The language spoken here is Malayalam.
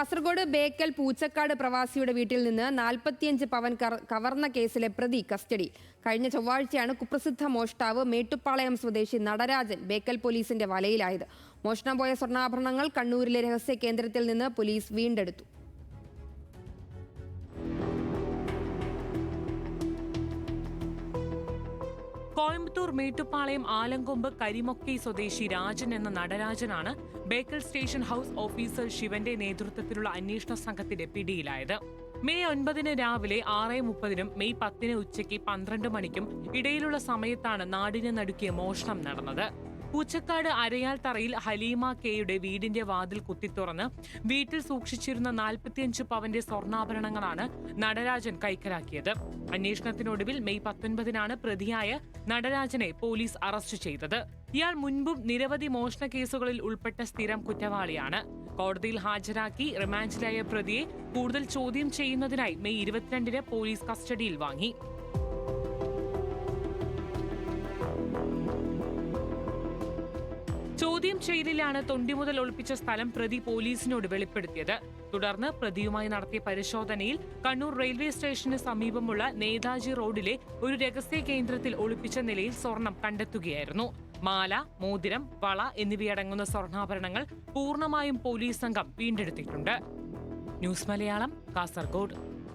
കാസർഗോഡ് ബേക്കൽ പൂച്ചക്കാട് പ്രവാസിയുടെ വീട്ടിൽ നിന്ന് 45 പവൻ കവർന്ന കേസിലെ പ്രതി കസ്റ്റഡി. കഴിഞ്ഞ ചൊവ്വാഴ്ചയാണ് കുപ്രസിദ്ധ മോഷ്ടാവ് മേട്ടുപ്പാളയം സ്വദേശി നടരാജൻ ബേക്കൽ പോലീസിന്റെ വലയിലായത്. മോഷണം പോയ സ്വർണ്ണാഭരണങ്ങൾ കണ്ണൂരിലെ രഹസ്യ കേന്ദ്രത്തിൽ നിന്ന് പോലീസ് വീണ്ടെടുത്തു. കോയമ്പത്തൂർ മേട്ടുപ്പാളയം ആലങ്കൊമ്പ് കരിമൊക്കൈ സ്വദേശി രാജൻ എന്ന നടരാജനാണ് ബേക്കൽ സ്റ്റേഷൻ ഹൌസ് ഓഫീസർ ശിവന്റെ നേതൃത്വത്തിലുള്ള അന്വേഷണ സംഘത്തിന്റെ പിടിയിലായത്. മെയ് 9 രാവിലെ 6:30 മെയ് 10 ഉച്ചയ്ക്ക് 12 മണിക്കും ഇടയിലുള്ള സമയത്താണ് നാടിനെ നടുക്കിയ മോഷണം നടന്നത്. പൂച്ചക്കാട് അരയാൽ തറയിൽ ഹലീമ കെയുടെ വീടിന്റെ വാതിൽ കുത്തിത്തുറന്ന് വീട്ടിൽ സൂക്ഷിച്ചിരുന്ന 45 പവന്റെ സ്വർണ്ണാഭരണങ്ങളാണ് നടരാജൻ കൈക്കലാക്കിയത്. അന്വേഷണത്തിനൊടുവിൽ മെയ് 19 പ്രതിയായ നടരാജനെ പോലീസ് അറസ്റ്റ് ചെയ്തത്. ഇയാൾ മുൻപും നിരവധി മോഷണ കേസുകളിൽ ഉൾപ്പെട്ട സ്ഥിരം കുറ്റവാളിയാണ്. കോടതിയിൽ ഹാജരാക്കി റിമാൻഡിലായ പ്രതിയെ കൂടുതൽ ചോദ്യം ചെയ്യുന്നതിനായി മെയ് 22 പോലീസ് കസ്റ്റഡിയിൽ വാങ്ങി. ചോദ്യം ചെയ്യലിലാണ് തൊണ്ടി മുതൽ ഒളിപ്പിച്ച സ്ഥലം പ്രതി പോലീസിനോട് വെളിപ്പെടുത്തിയത്. തുടർന്ന് പ്രതിയുമായി നടത്തിയ പരിശോധനയിൽ കണ്ണൂർ റെയിൽവേ സ്റ്റേഷന് സമീപമുള്ള നേതാജി റോഡിലെ ഒരു രഹസ്യ കേന്ദ്രത്തിൽ ഒളിപ്പിച്ച നിലയിൽ സ്വർണം കണ്ടെത്തുകയായിരുന്നു. മാല, മോതിരം, വള എന്നിവയടങ്ങുന്ന സ്വർണ്ണാഭരണങ്ങൾ പൂർണ്ണമായും പോലീസ് സംഘം വീണ്ടെടുത്തിട്ടുണ്ട്. ന്യൂസ് മലയാളം, കാസർഗോഡ്.